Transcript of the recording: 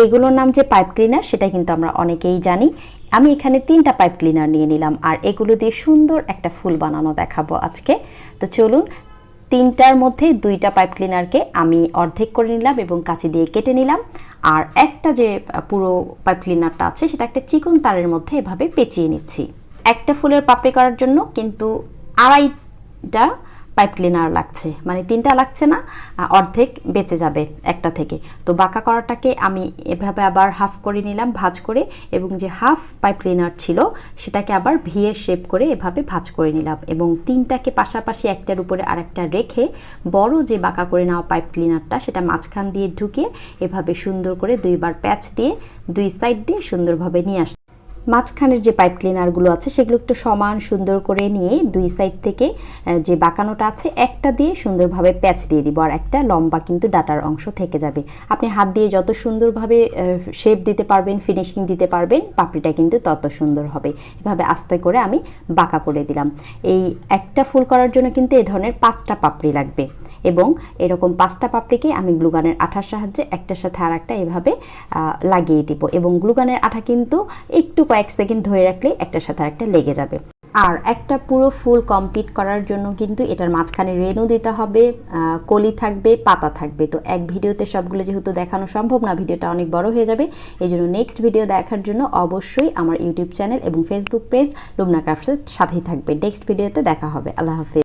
এগুলোর নাম যে পাইপ ক্লিনার সেটা কিন্তু আমরা অনেকেই জানি। আমি এখানে 3টা পাইপ ক্লিনার নিয়ে নিলাম আর এগুলো দিয়ে সুন্দর একটা ফুল বানানো দেখাবো আজকে। তো চলুন, 3টার মধ্যে 2টা পাইপ ক্লিনারকে আমি অর্ধেক করে নিলাম এবং কাঁচি দিয়ে কেটে নিলাম। আর একটা যে পুরো পাইপ ক্লিনারটা আছে সেটা একটা চিকন তারের মধ্যে এভাবে পেঁচিয়ে নিচ্ছি। একটা ফুলের পাপড়ি করার জন্য কিন্তু 2.5টা পাইপ ক্লিনার লাগছে, মানে 3টা লাগছে না, অর্ধেক বেঁচে যাবে একটা থেকে। তো বাঁকা করাটাকে আমি এভাবে আবার হাফ করে নিলাম ভাঁজ করে, এবং যে হাফ পাইপ ক্লিনার ছিল সেটাকে আবার ভিয়ের শেপ করে এভাবে ভাঁজ করে নিলাম, এবং 3টাকে পাশাপাশি একটার উপরে আরেকটা রেখে বড় যে বাঁকা করে নেওয়া পাইপ ক্লিনারটা সেটা মাঝখান দিয়ে ঢুকিয়ে এভাবে সুন্দর করে 2বার প্যাচ দিয়ে 2 সাইড দিয়ে সুন্দরভাবে নিয়ে আসলাম। মাঝখানের যে পাইপ ক্লিনারগুলো আছে সেগুলো একটু সমান সুন্দর করে নিয়ে 2 সাইড থেকে যে বাঁকানোটা আছে একটা দিয়ে সুন্দরভাবে প্যাচ দিয়ে দিব, আর একটা লম্বা কিন্তু ডাটার অংশ থেকে যাবে। আপনি হাত দিয়ে যত সুন্দরভাবে শেপ দিতে পারবেন, ফিনিশিং দিতে পারবেন, পাপড়িটা কিন্তু তত সুন্দর হবে। এভাবে আস্তে করে আমি বাঁকা করে দিলাম। এই একটা ফুল করার জন্য কিন্তু এই ধরনের 5টা পাপড়ি লাগবে, এবং এরকম 5টা পাপড়িকে আমি গ্লুগানের আঠার সাহায্যে একটার সাথে আর একটা এভাবে লাগিয়ে দিব, এবং গ্লুগানের আঠা কিন্তু একটু কয়েক সেকেন্ড ধরে রাখলে একটার সাথে আরেকটা লেগে যাবে। আর একটা পুরো ফুল কমপ্লিট করার জন্য কিন্তু এটার মাঝখানে রেণু দিতে হবে, কলি থাকবে, পাতা থাকবে। তো এক ভিডিওতে সবগুলো যেহেতু দেখানো সম্ভব না, ভিডিওটা অনেক বড় হয়ে যাবে। এই জন্য নেক্সট ভিডিও দেখার জন্য অবশ্যই আমার ইউটিউব চ্যানেল এবং ফেসবুক পেজ লুবনা ক্রাফটসের সাথেই থাকবে। নেক্সট ভিডিওতে দেখা হবে। আল্লাহ হাফেজ।